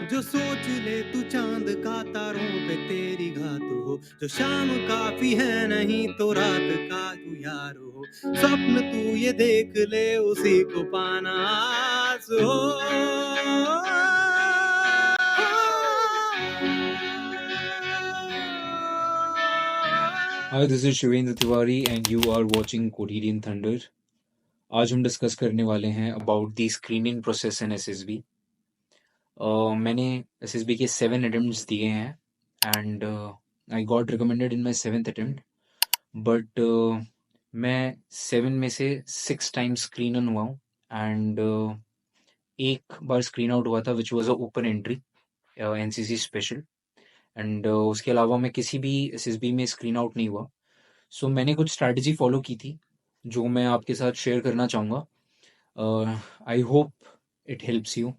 जो सोच ले तू चांद का तारों पे तेरी घात हो, जो शाम काफी है नहीं तो रात का तू यार हो, स्वप्न तू ये देख ले उसी को पाना आस हो। Hi, this is Shivendra Tiwari and you are watching Quotidian Thunder. आज हम डिस्कस करने वाले हैं about the screening process in SSB. मैंने एसएसबी के 7 अटेम्प्ट्स दिए हैं and I got recommended in my 7th attempt, but मैं 7 में से 6 टाइम्स स्क्रीन इन हुआ हूँ एंड एक बार स्क्रीन आउट हुआ था which was a open entry NCC special and उसके अलावा मैं किसी भी एसएसबी में स्क्रीन आउट नहीं हुआ। सो मैंने कुछ स्ट्रैटेजी फॉलो की थी जो मैं आपके साथ शेयर करना चाहूँगा। I hope it helps you.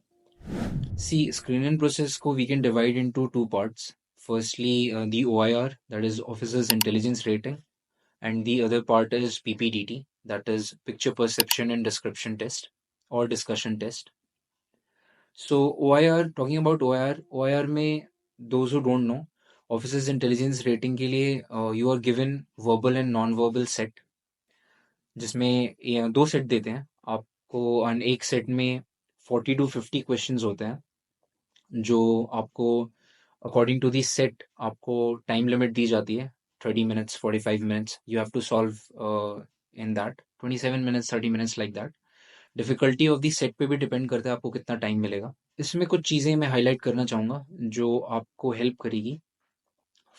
See, screening process को we can divide into two parts. Firstly the OIR, that is officers intelligence rating, and the other part is PPDT, that is picture perception and description test और discussion test. So OIR, talking about OIR, OIR में those who don't know, officers intelligence rating के लिए you are given verbal and non verbal set, जिसमें 2 set देते हैं आपको and एक set में 40 टू 50 क्वेश्चंस होते हैं, जो आपको अकॉर्डिंग टू दी सेट आपको टाइम लिमिट दी जाती है 30 minutes, 45 minutes. You have to solve in that 27 minutes, 30 minutes, like that. Difficulty of the set पे भी डिपेंड करता है आपको कितना टाइम मिलेगा। इसमें कुछ चीज़ें मैं हाईलाइट करना चाहूँगा जो आपको हेल्प करेगी।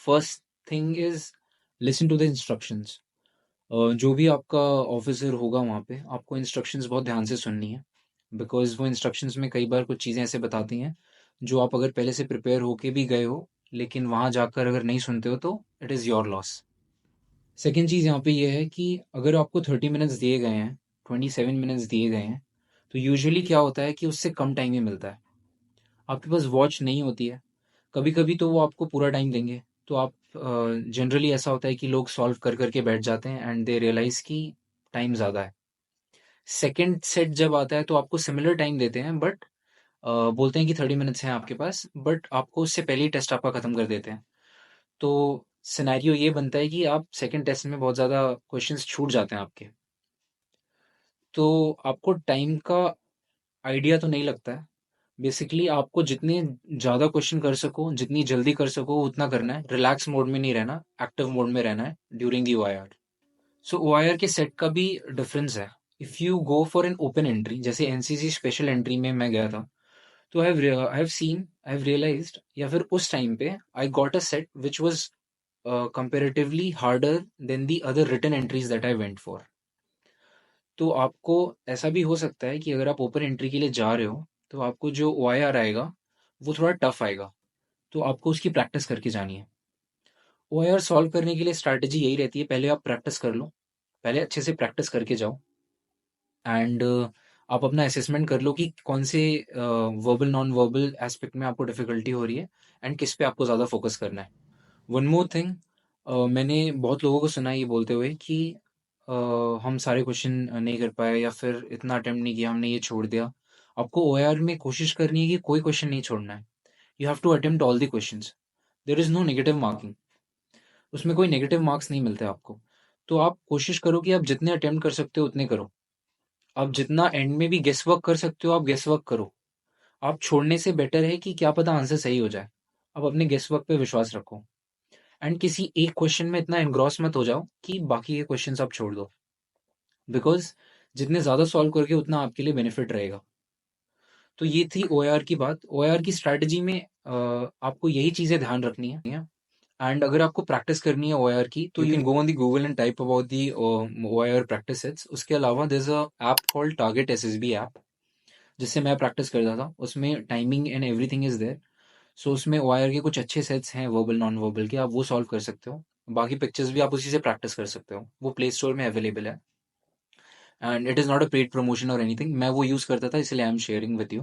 First thing is listen to the instructions. जो भी आपका ऑफिसर होगा वहाँ पे, आपको इंस्ट्रक्शंस बहुत ध्यान से सुननी है, बिकॉज वो इंस्ट्रक्शंस में कई बार कुछ चीज़ें ऐसे बताती हैं जो आप अगर पहले से प्रिपेयर होके भी गए हो लेकिन वहाँ जाकर अगर नहीं सुनते हो तो it is your loss. Second चीज़ यहाँ पे ये है कि अगर आपको 30 मिनट्स दिए गए हैं, 27 मिनट्स दिए गए हैं, तो यूजुअली क्या होता है कि उससे कम टाइम ही मिलता है। आपके पास वॉच नहीं होती है, कभी कभी तो वो आपको पूरा टाइम देंगे, तो आप जनरली ऐसा होता है कि लोग सॉल्व कर करके बैठ जाते हैं एंड दे रियलाइज कि टाइम ज़्यादा है। सेकेंड सेट जब आता है तो आपको सिमिलर टाइम देते हैं, बट बोलते हैं कि 30 मिनट्स हैं आपके पास, बट आपको उससे पहले ही टेस्ट आपका ख़त्म कर देते हैं। तो सिनेरियो ये बनता है कि आप सेकेंड टेस्ट में बहुत ज़्यादा क्वेश्चंस छूट जाते हैं आपके, तो आपको टाइम का आइडिया तो नहीं लगता है। बेसिकली आपको जितने ज़्यादा क्वेश्चन कर सको, जितनी जल्दी कर सको उतना करना है। रिलैक्स मोड में नहीं रहना, एक्टिव मोड में रहना है during the OIR. So OIR के सेट का भी डिफरेंस है। If you go for an open entry, जैसे एनसीसी स्पेशल एंट्री में मैं गया था, तो आई हैव रियलाइज्ड, या फिर उस टाइम पे I got a set which was comparatively harder than the other written entries that I went for. तो आपको ऐसा भी हो सकता है कि अगर आप ओपन एंट्री के लिए जा रहे हो तो आपको जो ओआईआर आएगा वो थोड़ा टफ आएगा, तो आपको उसकी प्रैक्टिस करके जानी है। ओआईआर सॉल्व करने के लिए स्ट्रैटेजी यही रहती है, पहले आप प्रैक्टिस कर लो, पहले अच्छे से प्रैक्टिस करके जाओ एंड आप अपना असेसमेंट कर लो कि कौन से वर्बल नॉन वर्बल एस्पेक्ट में आपको डिफिकल्टी हो रही है एंड किस पे आपको ज़्यादा फोकस करना है। वन मोर थिंग, मैंने बहुत लोगों को सुना है ये बोलते हुए कि हम सारे क्वेश्चन नहीं कर पाए या फिर इतना अटेम्प्ट नहीं किया, हमने ये छोड़ दिया। आपको ओआईआर में कोशिश करनी है कि कोई क्वेश्चन नहीं छोड़ना है। You have to attempt all the questions. There is no negative marking, उसमें कोई नेगेटिव मार्क्स नहीं मिलते आपको। तो आप कोशिश करो कि आप जितने अटेम्प्ट कर सकते हो उतने करो। आप जितना एंड में भी गेस वर्क कर सकते हो आप गेस वर्क करो। आप छोड़ने से बेटर है कि क्या पता आंसर सही हो जाए। आप अपने गेस वर्क पे विश्वास रखो एंड किसी एक क्वेश्चन में इतना एनग्रॉस मत हो जाओ कि बाकी के क्वेश्चंस आप छोड़ दो, बिकॉज जितने ज़्यादा सॉल्व करोगे उतना आपके लिए बेनिफिट रहेगा। तो ये थी ओआईआर की बात। ओआईआर की स्ट्रैटेजी में आपको यही चीज़ें ध्यान रखनी है एंड अगर आपको प्रैक्टिस करनी है ओआईआर की तो you can go on the Google and type about the OIR practice sets. उसके अलावा there is a app called Target SSB app, जिससे मैं प्रैक्टिस करता था। उसमें timing and everything is there. So उसमें ओआईआर के कुछ अच्छे सेट्स हैं वर्बल नॉन वर्बल के, आप वो सॉल्व कर सकते हो। बाकी पिक्चर्स भी आप उसी से प्रैक्टिस कर सकते हो, वो प्ले स्टोर में अवेलेबल है and it is not a paid promotion और एनीथिंग। मैं वो यूज़ करता था इसलिए I am sharing with you.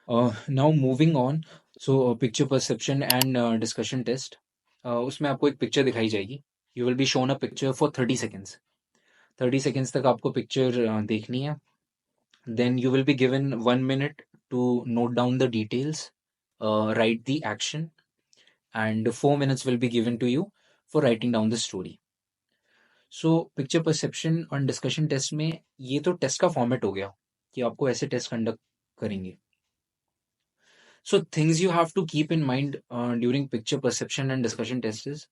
Now moving on, so picture perception and discussion test. उसमें आपको एक पिक्चर दिखाई जाएगी। You will be shown a picture for 30 seconds. 30 seconds तक आपको पिक्चर देखनी है। Then you will be given 1 minute to note down the details write the action, and 4 minutes will be given to you for writing down the story. So picture perception और discussion test में ये तो test का format हो गया कि आपको ऐसे टेस्ट कंडक्ट करेंगे. So things you have to keep in mind during picture perception and discussion test is,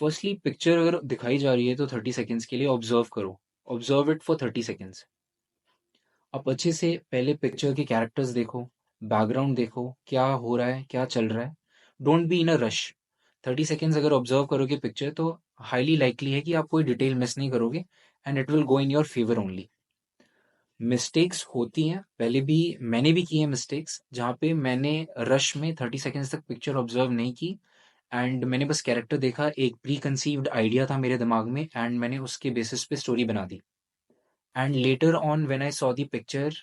firstly picture अगर दिखाई जा रही है तो 30 सेकेंड्स के लिए ऑब्जर्व करो. Observe it for 30 seconds. आप अच्छे से पहले पिक्चर के कैरेक्टर्स देखो, बैकग्राउंड देखो, क्या हो रहा है, क्या चल रहा है. Don't be in a rush. 30 seconds अगर ऑब्जर्व करोगे पिक्चर तो हाईली लाइकली है कि आप कोई डिटेल मिस नहीं करोगे and it will go in your favour only. Mistakes होती हैं, पहले भी मैंने भी की है मिस्टेक्स, जहाँ पे मैंने रश में 30 सेकेंड्स तक पिक्चर ऑब्जर्व नहीं की एंड मैंने बस कैरेक्टर देखा, एक प्री कंसीव्ड आइडिया था मेरे दिमाग में एंड मैंने उसके बेसिस पे स्टोरी बना दी. And later on when I saw the picture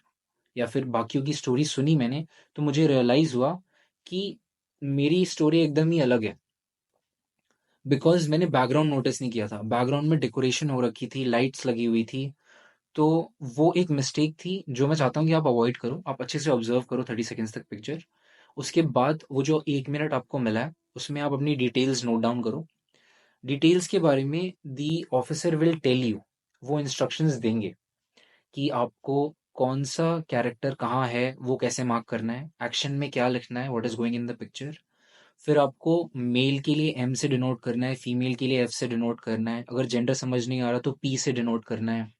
या फिर बाकियों की स्टोरी सुनी मैंने, तो मुझे रियलाइज हुआ कि मेरी स्टोरी एकदम ही अलग है, बिकॉज मैंने बैकग्राउंड नोटिस नहीं किया था. बैकग्राउंड में डेकोरेशन हो रखी थी, लाइट्स लगी हुई थी, तो वो एक मिस्टेक थी जो मैं चाहता हूँ कि आप अवॉइड करो. आप अच्छे से ऑब्जर्व करो 30 सेकेंड्स तक पिक्चर. उसके बाद वो जो 1 मिनट आपको मिला है उसमें आप अपनी डिटेल्स नोट डाउन करो. डिटेल्स के बारे में the officer will tell you, वो इंस्ट्रक्शंस देंगे कि आपको कौन सा कैरेक्टर कहाँ है, वो कैसे मार्क करना है, एक्शन में क्या लिखना है, what is going in the picture. फिर आपको मेल के लिए एम से डिनोट करना है, फीमेल के लिए एफ से डिनोट करना है, अगर जेंडर समझ नहीं आ रहा तो पी से डिनोट करना है.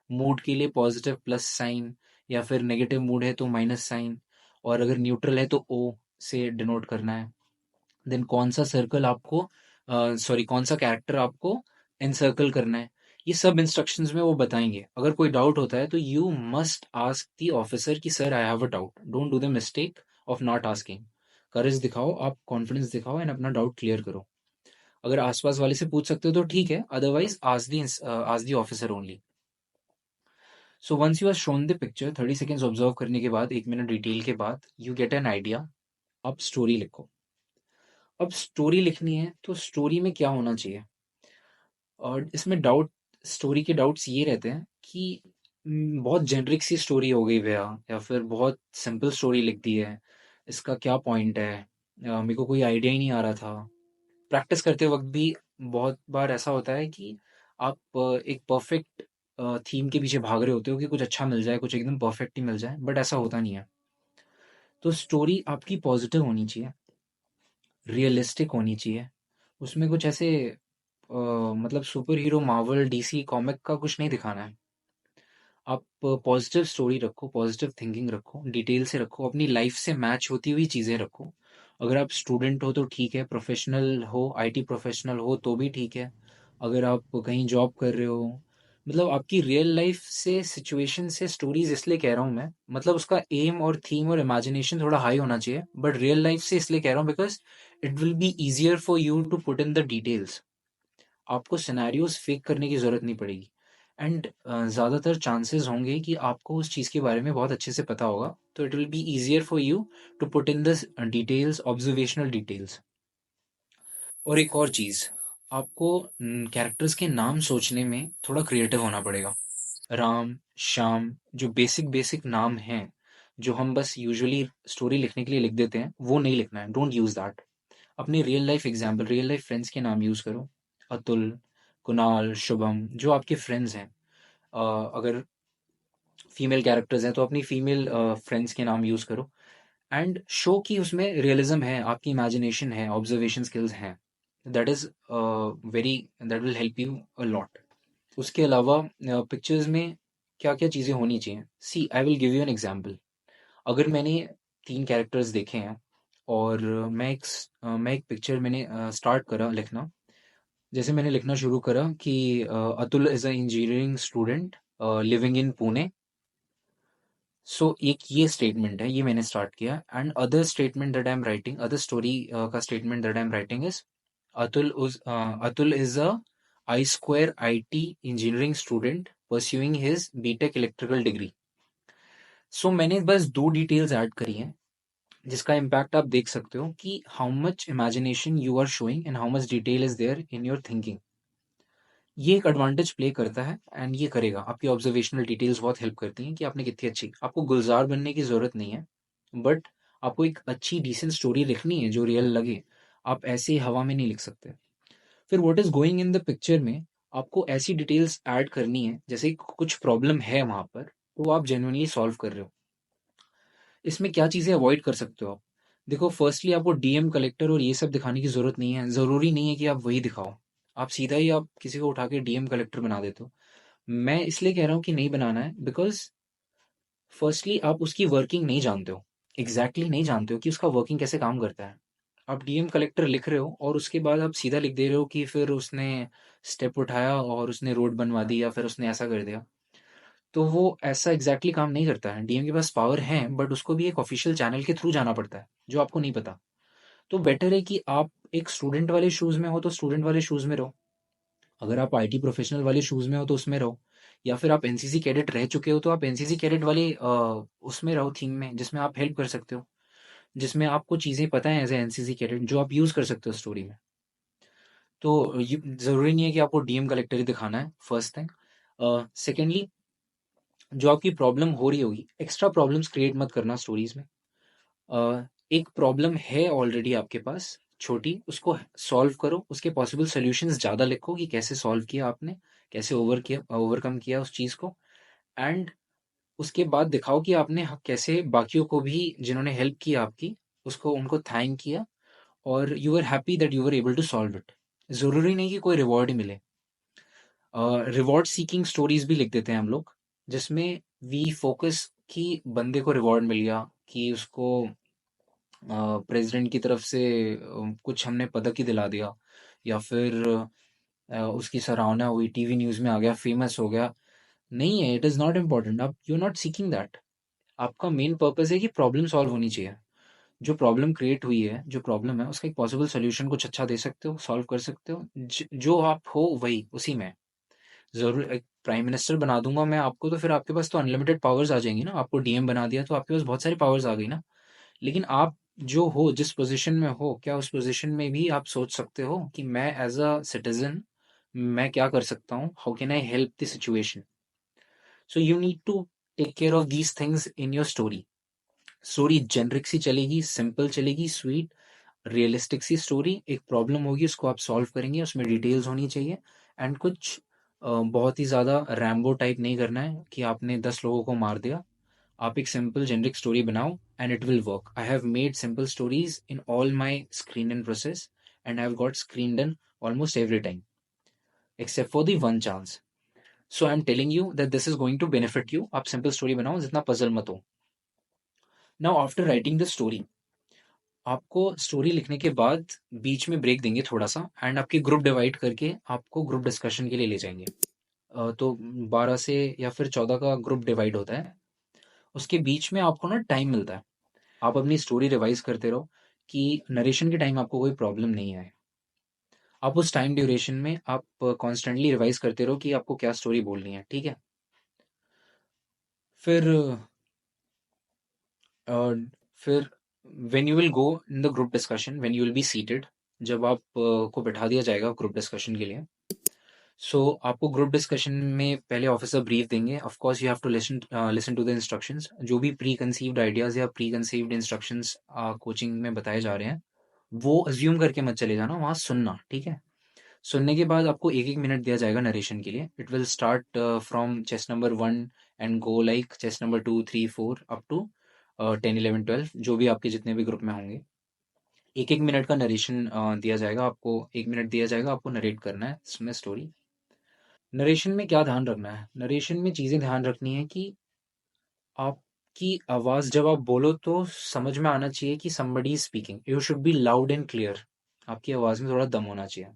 मूड के लिए पॉजिटिव प्लस साइन, या फिर नेगेटिव मूड है तो माइनस साइन, और अगर न्यूट्रल है तो ओ से डिनोट करना है. देन कौन सा सर्कल आपको सॉरी कौन सा कैरेक्टर आपको एनसर्कल करना है, ये सब इंस्ट्रक्शंस में वो बताएंगे. अगर कोई डाउट होता है तो you must ask the officer कि sir I have a doubt. Don't do the mistake of not asking. Courage दिखाओ, आप कॉन्फिडेंस दिखाओ एंड अपना डाउट क्लियर करो. अगर आसपास वाले से पूछ सकते हो तो ठीक है, otherwise ask the officer only. So once you are shown the picture, 30 seconds observe करने के बाद, 1 मिनट डिटेल के बाद, यू गेट एन आइडिया. अब स्टोरी लिखो. अब स्टोरी लिखनी है तो स्टोरी में क्या होना चाहिए. और इसमें डाउट, स्टोरी के डाउट्स ये रहते हैं कि बहुत जेनरिक सी स्टोरी हो गई भैया, या फिर बहुत सिंपल स्टोरी लिख दी है, इसका क्या पॉइंट है, मेरे को कोई आइडिया ही नहीं आ रहा था. प्रैक्टिस करते वक्त भी बहुत बार ऐसा होता है कि आप एक परफेक्ट थीम के पीछे भाग रहे होते हो कि कुछ अच्छा मिल जाए, कुछ एकदम परफेक्ट ही मिल जाए, बट ऐसा होता नहीं है. तो स्टोरी आपकी पॉजिटिव होनी चाहिए, रियलिस्टिक होनी चाहिए. उसमें कुछ ऐसे मतलब super hero Marvel DC comic का कुछ नहीं दिखाना है. आप पॉजिटिव स्टोरी रखो, पॉजिटिव थिंकिंग रखो, डिटेल से रखो, अपनी लाइफ से मैच होती हुई चीज़ें रखो. अगर आप स्टूडेंट हो तो ठीक है, प्रोफेशनल हो, आईटी प्रोफेशनल हो तो भी ठीक है, अगर आप कहीं जॉब कर रहे हो, मतलब आपकी रियल लाइफ से, सिचुएशन से स्टोरीज इसलिए कह रहा हूँ मैं, मतलब उसका एम और थीम और इमेजिनेशन थोड़ा हाई होना चाहिए, बट रियल लाइफ से इसलिए कह रहा हूँ because it will be easier for you to put in the details. आपको सिनेरियोज फेक करने की ज़रूरत नहीं पड़ेगी. एंड ज़्यादातर चांसेस होंगे कि आपको उस चीज़ के बारे में बहुत अच्छे से पता होगा, तो it will be easier for you to put in the details, observational details. और एक और चीज़, आपको कैरेक्टर्स के नाम सोचने में थोड़ा क्रिएटिव होना पड़ेगा. राम, श्याम, जो बेसिक बेसिक नाम हैं, जो हम बस यूजुअली स्टोरी लिखने के लिए लिख देते हैं, वो नहीं लिखना है. Don't use that. अपने real life example, real life friends के नाम यूज़ करो. अतुल, कुणाल, शुभम, जो आपके फ्रेंड्स हैं. अगर फीमेल कैरेक्टर्स हैं तो अपनी फीमेल फ्रेंड्स के नाम यूज़ करो. एंड शो कि उसमें रियलिज्म है, आपकी इमेजिनेशन है, ऑब्जर्वेशन स्किल्स हैं. That is very, that will help you a lot. उसके अलावा पिक्चर्स में क्या क्या चीज़ें होनी चाहिए. See I will give you an example. अगर मैंने 3 कैरेक्टर्स देखे हैं और मैं एक पिक्चर मैंने स्टार्ट करा लिखना. जैसे मैंने लिखना शुरू करा कि Atul is a engineering student living in Pune. So एक ये स्टेटमेंट है, ये मैंने स्टार्ट किया. And other statement that I am writing, other story का statement that I am writing is Atul is a I square I T engineering student pursuing his BTech electrical degree. So मैंने बस 2 details add करी हैं जिसका impact आप देख सकते हो कि how much imagination you are showing and how much detail is there in your thinking. ये एक एडवांटेज प्ले करता है एंड ये करेगा. आपकी ऑब्जर्वेशनल डिटेल्स बहुत हेल्प करती हैं कि आपने कितनी अच्छी, आपको गुलजार बनने की ज़रूरत नहीं है, बट आपको एक अच्छी डिसेंट स्टोरी लिखनी है जो रियल लगे, आप ऐसे ही हवा में नहीं लिख सकते। फिर what is going in the picture में आपको ऐसी डिटेल्स ऐड करनी है, जैसे कि कुछ प्रॉब्लम है वहां पर, तो आप जेन्युइनली सॉल्व कर रहे हो। इसमें क्या चीज़ें अवॉइड कर सकते हो आप? देखो, फर्स्टली आपको डीएम कलेक्टर और ये सब दिखाने की ज़रूरत नहीं है। ज़रूरी नहीं है कि आप वही दिखाओ। आप सीधा ही आप किसी को उठा के डीएम कलेक्टर बना देते हो। मैं इसलिए कह रहा हूँ कि नहीं बनाना है, बिकॉज़ फर्स्टली आप उसकी वर्किंग नहीं जानते हो। एग्ज़ैक्टली नहीं जानते हो कि उसका वर्किंग कैसे काम करता है। आप डीएम कलेक्टर लिख रहे हो और उसके बाद आप सीधा लिख दे रहे हो कि फिर उसने स्टेप उठाया और उसने रोड बनवा दी या फिर उसने ऐसा कर दिया। तो वो ऐसा एग्जैक्टली काम नहीं करता है। डीएम के पास पावर है, बट उसको भी एक ऑफिशियल चैनल के थ्रू जाना पड़ता है, जो आपको नहीं पता। तो बेटर है कि आप एक स्टूडेंट वाले शूज में हो तो स्टूडेंट वाले शूज में रहो। अगर आप आईटी प्रोफेशनल वाले शूज में हो तो उसमें रहो। या फिर आप एनसीसी कैडेट रह चुके हो तो आप एनसीसी कैडेट वाले उसमें रहो, थीम में, जिसमें आप हेल्प कर सकते हो, जिसमें आपको चीजें पता है एज ए एनसीसी कैडेट जो आप यूज कर सकते हो स्टोरी में। तो जरूरी नहीं है कि आपको डीएम कलेक्टर ही दिखाना है, फर्स्ट थिंग। सेकेंडली, जो आपकी प्रॉब्लम हो रही होगी, एक्स्ट्रा प्रॉब्लम्स क्रिएट मत करना स्टोरीज में। एक प्रॉब्लम है ऑलरेडी आपके पास छोटी, उसको सॉल्व करो, उसके पॉसिबल सॉल्यूशंस ज़्यादा लिखो कि कैसे सॉल्व किया आपने, कैसे ओवरकम किया उस चीज़ को। एंड उसके बाद दिखाओ कि आपने कैसे बाकियों को भी जिन्होंने हेल्प की आपकी, उसको उनको थैंक किया, और you are happy that you are able to solve it. ज़रूरी नहीं कि कोई रिवॉर्ड ही मिले। रिवॉर्ड सीकिंग स्टोरीज भी लिख देते हैं हम लोग, जिसमें वी फोकस कि बंदे को रिवॉर्ड मिल गया, कि उसको प्रेसिडेंट की तरफ से कुछ हमने पदक ही दिला दिया, या फिर उसकी सराहना हुई, टीवी न्यूज़ में आ गया, फेमस हो गया। नहीं है, इट इज़ नॉट इम्पॉर्टेंट। आप you are not seeking that. आपका मेन पर्पस है कि प्रॉब्लम सॉल्व होनी चाहिए। जो प्रॉब्लम क्रिएट हुई है, जो प्रॉब्लम है, उसका एक पॉसिबल सोल्यूशन कुछ अच्छा दे सकते हो, सॉल्व कर सकते हो। जो आप हो वही उसी में। ज़रूर एक प्राइम मिनिस्टर बना दूंगा मैं आपको, तो फिर आपके पास तो अनलिमिटेड पावर्स आ जाएंगी ना। आपको डीएम बना दिया तो आपके पास बहुत सारी पावर्स आ गई ना। लेकिन आप जो हो, जिस पोजीशन में हो, क्या उस पोजीशन में भी आप सोच सकते हो कि मैं एज अ सिटीजन मैं क्या कर सकता हूँ, how can I help the situation. So you need to take care of these things in your story. Story generic सी चलेगी, सिंपल चलेगी, स्वीट, रियलिस्टिक सी स्टोरी। एक प्रॉब्लम होगी, उसको आप सॉल्व करेंगे, उसमें डिटेल्स होनी चाहिए। एंड कुछ बहुत ही ज़्यादा रैम्बो टाइप नहीं करना है कि आपने 10 लोगों को मार दिया। आप एक सिंपल जेनरिक स्टोरी बनाओ and it will work. I have made simple stories in all my screen in process and I have got screen done almost every time except for the one chance. So I am telling you that this is going to benefit you. आप simple story बनाओ, जितना puzzle मत हो। Now after writing the story, आपको story लिखने के बाद बीच में ब्रेक देंगे थोड़ा सा, एंड आपके ग्रुप डिवाइड करके आपको ग्रुप डिस्कशन के लिए ले जाएंगे। तो 12 से या फिर 14 का ग्रुप डिवाइड होता है। उसके बीच में आपको ना टाइम मिलता है, आप अपनी स्टोरी रिवाइज करते रहो कि नरेशन के टाइम आपको कोई प्रॉब्लम नहीं आए। आप उस टाइम ड्यूरेशन में आप कॉन्स्टेंटली रिवाइज करते रहो कि आपको क्या स्टोरी बोलनी है, ठीक है। फिर फिर when you will go in the group discussion, when you will be seated, जब आप को बैठा दिया जाएगा ग्रुप डिस्कशन के लिए, सो आपको ग्रुप डिस्कशन में पहले ऑफिसर ब्रीफ देंगे। Of course you have to listen listen to the instructions. जो भी प्री कंसीव्ड आइडियाज या प्री कंसीव्ड इंस्ट्रक्शंस कोचिंग में बताए जा रहे हैं, वो अज्यूम करके मत चले जाना, वहाँ सुनना, ठीक है। सुनने के बाद आपको 1-1 मिनट दिया जाएगा नरेशन के लिए। It will start from chest number 1 and go like chest number 2, 3, 4 up to 10, 11, 12, जो भी आपके जितने भी ग्रुप में होंगे। 1-1 मिनट का नरेशन दिया जाएगा आपको। 1 मिनट दिया जाएगा आपको, नरेट करना है इसमें स्टोरी। नरेशन में क्या ध्यान रखना है? नरेशन में चीज़ें ध्यान रखनी है कि आपकी आवाज़ जब आप बोलो तो समझ में आना चाहिए कि somebody is speaking. You should be loud and clear. आपकी आवाज़ में थोड़ा दम होना चाहिए।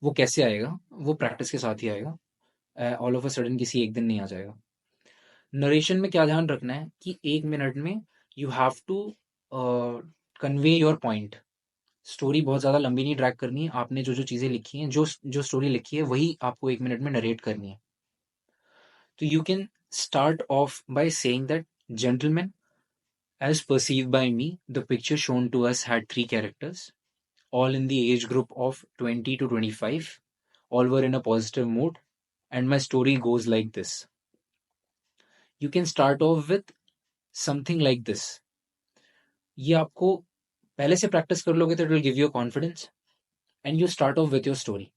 वो कैसे आएगा? वो प्रैक्टिस के साथ ही आएगा। ऑल ऑफ अ सडन किसी एक दिन नहीं आ जाएगा। नरेशन में क्या ध्यान रखना है कि 1 मिनट में you have to convey your point. Story बहुत ज़्यादा लंबी नहीं ड्रैग करनी है। आपने जो जो चीज़ें लिखी हैं, जो जो स्टोरी लिखी है, वही आपको 1 मिनट में नरेट करनी है। तो you can start off by saying that, gentlemen, as perceived by me, the picture shown to us had three characters, all in the age group of 20 to 25. All were in a positive mood, and my story goes like this. You can start off with something like this. ये आपको पहले से practice कर लोगे तो it will give you confidence and you start of with your story.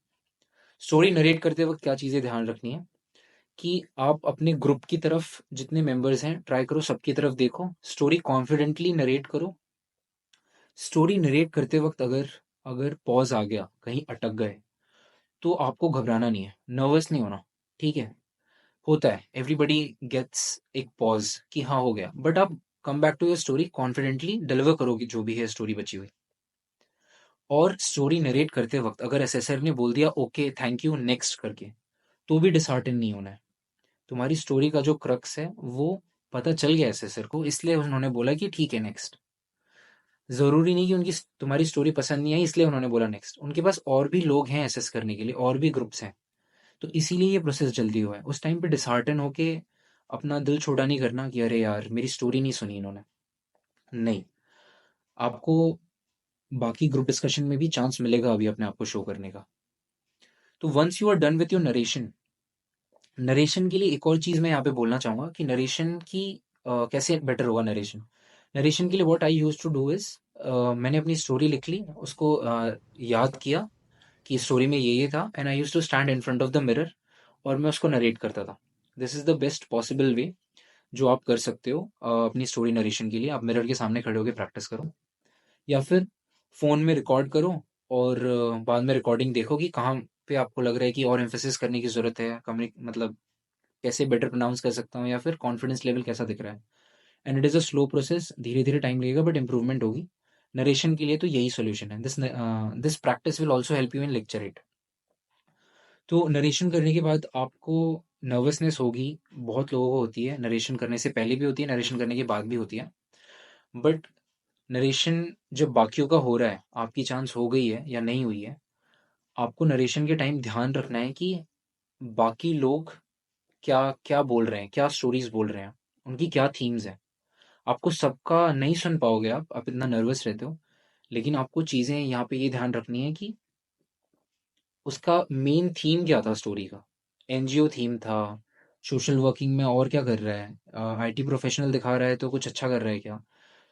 Story narrate करते वक्त क्या चीज़ें ध्यान रखनी है कि आप अपने ग्रुप की तरफ जितने मेंबर्स हैं ट्राई करो सबकी तरफ देखो, स्टोरी कॉन्फिडेंटली नरेट करो। स्टोरी नरेट करते वक्त अगर अगर पॉज आ गया, कहीं अटक गए, तो आपको घबराना नहीं है, नर्वस नहीं होना, ठीक है? होता है, एवरीबडी गेट्स एक पॉज कि हाँ हो गया, बट आप come back to your story, confidently deliver करोगे जो भी है स्टोरी बची हुई। और स्टोरी नरेट करते वक्त अगर एसेसर ने बोल दिया ओके थैंक यू नेक्स्ट करके, तो भी डिसहार्टन नहीं होना है। तुम्हारी स्टोरी का जो क्रक्स है वो पता चल गया एसेसर को, इसलिए उन्होंने बोला कि ठीक है नेक्स्ट। जरूरी नहीं कि उनकी तुम्हारी स्टोरी पसंद नहीं आई इसलिए उन्होंने बोला नेक्स्ट, उनके पास और भी लोग हैं एसेस करने के लिए, और भी ग्रुप्स हैं, तो इसीलिए ये प्रोसेस जल्दी हुआ है। उस टाइम पे डिसहार्टन होके अपना दिल छोटा नहीं करना कि अरे यार मेरी स्टोरी नहीं सुनी इन्होंने, नहीं। आपको बाकी ग्रुप डिस्कशन में भी चांस मिलेगा अभी अपने आप को शो करने का। तो once you are done with your narration, narration के लिए एक और चीज मैं यहाँ पे बोलना चाहूंगा कि नरेशन की कैसे बेटर होगा नरेशन। नरेशन के लिए what I use to do is, मैंने अपनी स्टोरी लिख ली, उसको याद किया कि स्टोरी में ये था, and I use to stand in front of the mirror और मैं उसको नरेट करता था। This is the best possible way जो आप कर सकते हो अपनी स्टोरी नरेशन के लिए। आप मिरर के सामने खड़े होकर प्रैक्टिस करो, या फिर फोन में रिकॉर्ड करो और बाद में रिकॉर्डिंग देखो कि कहाँ पे आपको लग रहा है कि और एम्फेसिस करने की जरूरत है, कम्युनिक मतलब कैसे बेटर प्रोनाउंस कर सकता हूँ, या फिर कॉन्फिडेंस लेवल कैसा दिख रहा है। And it is a slow process, धीरे धीरे टाइम लगेगा बट इंप्रूवमेंट होगी। नरेशन के लिए तो यही सोल्यूशन है। This practice will also help you in lecture it. तो नरेशन करने के बाद आपको नर्वसनेस होगी, बहुत लोगों को होती है, नरेशन करने से पहले भी होती है, नरेशन करने के बाद भी होती है। बट नरेशन जब बाकियों का हो रहा है, आपकी चांस हो गई है या नहीं हुई है, आपको नरेशन के टाइम ध्यान रखना है कि बाकी लोग क्या क्या बोल रहे हैं, क्या स्टोरीज बोल रहे हैं, उनकी क्या थीम्स हैं। आपको सबका नहीं सुन पाओगे, आप इतना नर्वस रहते हो, लेकिन आपको चीज़ें यहाँ पे ये ध्यान रखनी है कि उसका मेन थीम क्या था स्टोरी का। एनजीओ थीम था, सोशल वर्किंग में और क्या कर रहा है, आईटी प्रोफेशनल दिखा रहा है तो कुछ अच्छा कर रहा है क्या।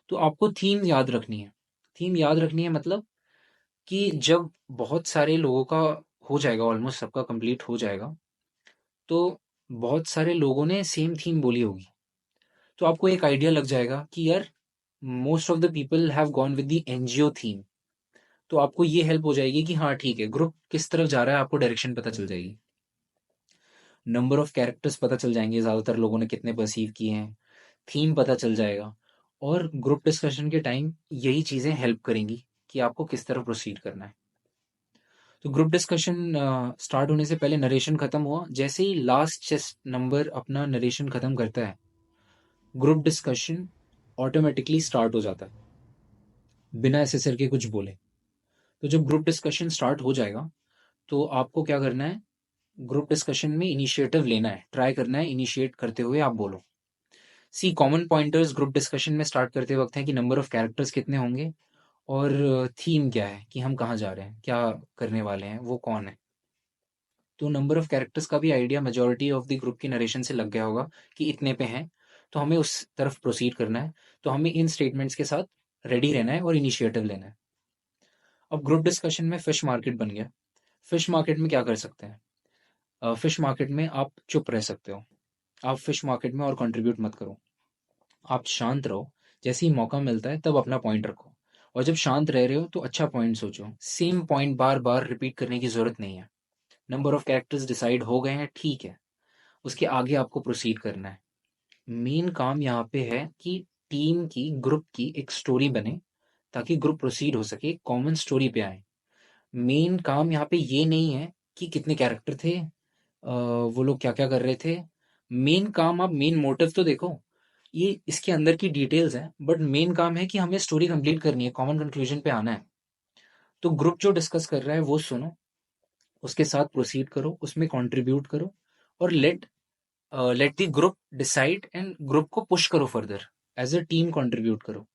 तो आपको थीम याद रखनी है। थीम याद रखनी है मतलब कि जब बहुत सारे लोगों का हो जाएगा, ऑलमोस्ट सबका कंप्लीट हो जाएगा, तो बहुत सारे लोगों ने सेम थीम बोली होगी, तो आपको एक आइडिया लग जाएगा कि यार most of the people have gone with the NGO theme. तो आपको ये हेल्प हो जाएगी कि हाँ ठीक है, ग्रुप किस तरफ जा रहा है, आपको डायरेक्शन पता चल जाएगी। नंबर ऑफ कैरेक्टर्स पता चल जाएंगे, ज़्यादातर लोगों ने कितने परसीव किए हैं, थीम पता चल जाएगा। और ग्रुप डिस्कशन के टाइम यही चीज़ें हेल्प करेंगी कि आपको किस तरह प्रोसीड करना है। तो ग्रुप डिस्कशन स्टार्ट होने से पहले नरेशन खत्म हुआ, जैसे ही लास्ट चेस्ट नंबर अपना नरेशन खत्म करता है, ग्रुप डिस्कशन ऑटोमेटिकली स्टार्ट हो जाता है बिना एसएसआर के कुछ बोले। तो जब ग्रुप डिस्कशन स्टार्ट हो जाएगा, तो आपको क्या करना है, ग्रुप डिस्कशन में इनिशिएटिव लेना है, ट्राई करना है इनिशिएट करते हुए आप बोलो। सी कॉमन पॉइंटर्स ग्रुप डिस्कशन में स्टार्ट करते वक्त है कि नंबर ऑफ कैरेक्टर्स कितने होंगे, और थीम क्या है कि हम कहाँ जा रहे हैं, क्या करने वाले हैं, वो कौन है। तो नंबर ऑफ कैरेक्टर्स का भी idea majority of the group की नरेशन से लग गया होगा कि इतने पे हैं, तो हमें उस तरफ प्रोसीड करना है। तो हमें इन स्टेटमेंट्स के साथ रेडी रहना है और इनिशिएटिव लेना है। अब ग्रुप डिस्कशन में फिश मार्केट बन गया। फिश मार्केट में क्या कर सकते हैं, फिश मार्केट में आप चुप रह सकते हो, आप फिश मार्केट में और कंट्रीब्यूट मत करो, आप शांत रहो। जैसे ही मौका मिलता है तब अपना पॉइंट रखो, और जब शांत रह रहे हो तो अच्छा पॉइंट सोचो, सेम पॉइंट बार बार रिपीट करने की जरूरत नहीं है। नंबर ऑफ कैरेक्टर्स डिसाइड हो गए हैं, ठीक है, उसके आगे आपको प्रोसीड करना है। मेन काम यहाँ पे है कि टीम की, ग्रुप की एक स्टोरी बने, ताकि ग्रुप प्रोसीड हो सके, कॉमन स्टोरी पे आए। मेन काम यहाँ पे ये नहीं है कि कितने कैरेक्टर थे, वो लोग क्या क्या कर रहे थे। मेन काम, आप मेन मोटिव तो देखो, ये इसके अंदर की डिटेल्स हैं, बट मेन काम है कि हमें स्टोरी कंप्लीट करनी है, कॉमन कंक्लूजन पे आना है। तो ग्रुप जो डिस्कस कर रहा है वो सुनो, उसके साथ प्रोसीड करो, उसमें कंट्रीब्यूट करो, और let the group decide, and group को पुश करो further, as a team contribute करो।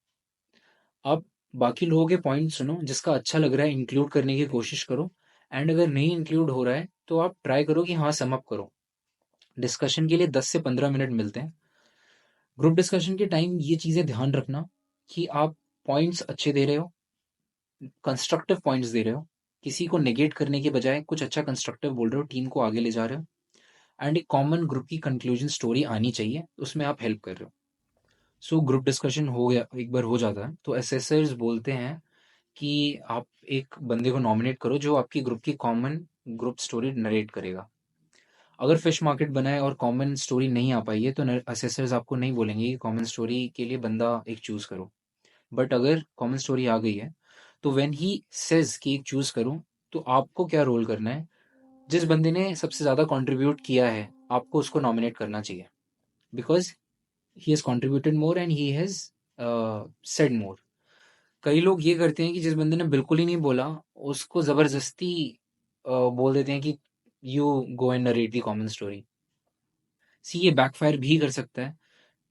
आप बाकी लोगों के पॉइंट सुनो, जिसका अच्छा लग रहा है इंक्लूड करने की कोशिश करो, एंड अगर नहीं इंक्लूड हो रहा है तो आप ट्राई करो कि हाँ सम अप करो। डिस्कशन के लिए 10 से 15 मिनट मिलते हैं। ग्रुप डिस्कशन के टाइम ये चीज़ें ध्यान रखना कि आप पॉइंट्स अच्छे दे रहे हो, कंस्ट्रक्टिव पॉइंट्स दे रहे हो, किसी को नेगेट करने के बजाय कुछ अच्छा कंस्ट्रक्टिव बोल रहे हो, टीम को आगे ले जा रहे हो, एंड एक कॉमन ग्रुप की कंक्लूजन स्टोरी आनी चाहिए, उसमें आप हेल्प कर रहे हो। सो ग्रुप डिस्कशन हो गया, एक बार हो जाता है तो असेसर्स बोलते हैं कि आप एक बंदे को नॉमिनेट करो जो आपकी ग्रुप की कॉमन ग्रुप स्टोरी नरेट करेगा। अगर फिश मार्केट बना है और कॉमन स्टोरी नहीं आ पाई है तो असेसर्स आपको नहीं बोलेंगे कि कॉमन स्टोरी के लिए बंदा एक चूज करो। बट अगर कॉमन स्टोरी आ गई है तो व्हेन ही सेज कि एक चूज करूं, तो आपको क्या रोल करना है, जिस बंदे ने सबसे ज्यादा कंट्रीब्यूट किया है आपको उसको नॉमिनेट करना चाहिए, because he has contributed more and he has said more. कई लोग ये करते हैं कि जिस बंदे ने बिल्कुल ही नहीं बोला उसको जबरदस्ती बोल देते हैं कि you go and narrate the common story. See ये बैकफायर भी कर सकता है।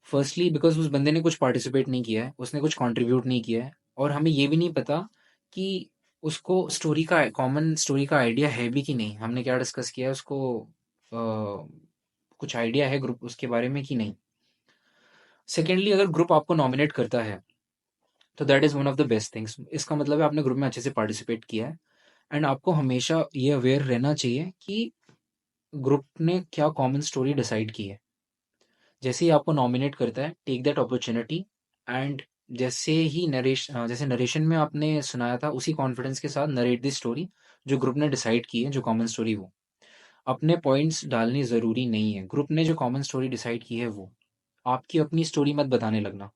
फर्स्टली बिकॉज उस बंदे ने कुछ पार्टिसिपेट नहीं किया है, उसने कुछ कंट्रीब्यूट नहीं किया है, और हमें ये भी नहीं पता कि उसको स्टोरी का कॉमन स्टोरी का आइडिया है भी कि नहीं, हमने क्या डिस्कस किया है उसको कुछ आइडिया है ग्रुप उसके बारे में कि नहीं। सेकेंडली अगर ग्रुप आपको नॉमिनेट करता है तो that is one of the best things. इसका मतलब है आपने ग्रुप में अच्छे से पार्टिसिपेट किया है, एंड आपको हमेशा ये अवेयर रहना चाहिए कि ग्रुप ने क्या कॉमन स्टोरी डिसाइड की है। जैसे ही आपको नॉमिनेट करता है, टेक दैट अपॉर्चुनिटी, एंड जैसे नरेशन में आपने सुनाया था उसी कॉन्फिडेंस के साथ नरेट दी स्टोरी जो ग्रुप ने डिसाइड की है, जो कॉमन स्टोरी वो। अपने पॉइंट्स डालने ज़रूरी नहीं है, ग्रुप ने जो कॉमन स्टोरी डिसाइड की है वो, आपकी अपनी स्टोरी मत बताने लगना।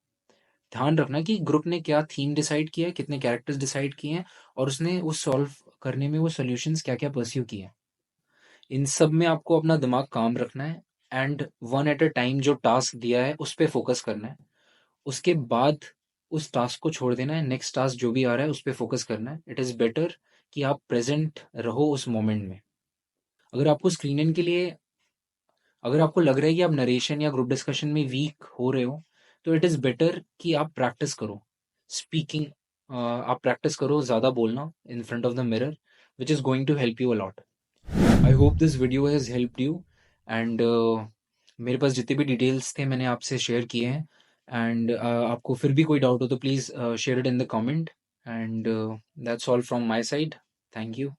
ध्यान रखना कि ग्रुप ने क्या थीम डिसाइड किया है, कितने कैरेक्टर्स डिसाइड किए हैं, और उसने उस सॉल्व करने में वो सोल्यूशंस क्या क्या परस्यू किए हैं। इन सब में आपको अपना दिमाग काम रखना है, and one at a time जो टास्क दिया है उस पर फोकस करना है। उसके बाद उस टास्क को छोड़ देना है, नेक्स्ट टास्क जो भी आ रहा है उस पर फोकस करना है। इट इज़ बेटर कि आप प्रेजेंट रहो उस मोमेंट में। अगर आपको स्क्रीनिंग के लिए, अगर आपको लग रहा है कि आप नरेशन या ग्रुप डिस्कशन में वीक हो रहे हो, तो इट इज़ बेटर कि आप प्रैक्टिस करो स्पीकिंग। आप प्रैक्टिस करो ज़्यादा बोलना in front of the mirror, which is going to help you a lot. I hope this video has helped you, and मेरे पास जितने भी डिटेल्स थे मैंने आपसे शेयर किए हैं, एंड आपको फिर भी कोई डाउट हो तो please share it in the comment, and that's all from my side. Thank you.